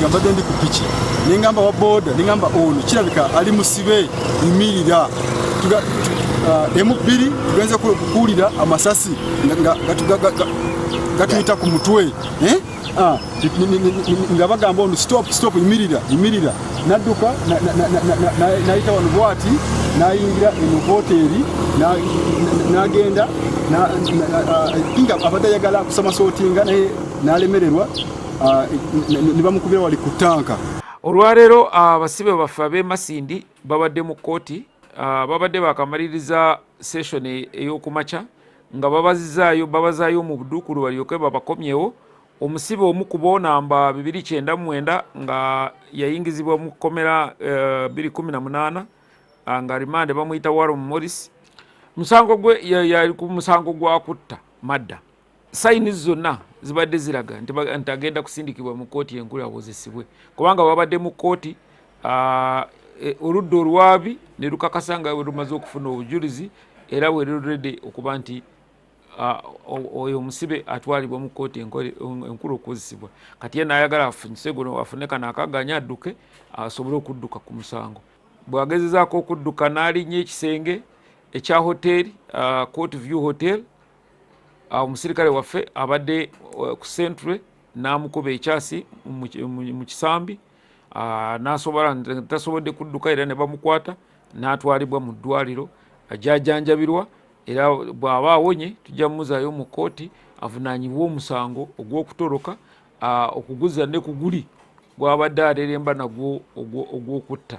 gambadde ndi ku piki nengamba wa boda nengamba ono kirabika ali musibe imirira M2 tugenze kukulira amasasi gatuyita ku mutwe nga bagamba ono stop imirira nadduka nayita wano bwati nayingira eno hoteri nagenda nga abadde ayagala kusamasootinga naye nalemererwa nibamukubira wali ku tanka. Olwaleero abasibe baffe ab'e Masindi babadde mu kkooti babadde bakamaliriza session ey'okumakya nga babazaayo mu Budukulu balyoke babakomyewo. Omusibe omu ku bo namba 299 nga yayingizibwa mu kkomera 218 nga rimande bamuyita Warren Morris. Musango gwe yali ku musango gwa kutta madda. Sayini zonna zibadde ziraga nti agenda kusindikibwa mu kkooti enkulu awozesibwe kubanga babadde mu kkooti oludda olwabi ne lukakasa nga lumaze okufuna obujulizi era wererede okuba nti oyo omusibe atwalibwa mu kkooti enkulu okukozesebwa. Kati ye n'ayagala afunyise guno afune kano akaganya adduke asobole okudduka ku musango. Bw'agezezaako okudduka n'alinnya ekisenge ekya hoteri Court View Hotel, omusirikale waffe abadde ku sentre n'amukuba ekyasi mu kisambi tasobodde kudduka era ne bamukwata n'atwalibwa mu ddwaliro ajjanjabirwa era bw'aba awonye tujja muzaayo mu kkooti avunaanyibwa omusango ogw'okutoloka okuguza ne ku guli gw'abadde aleremba nagwo ogw'okutta.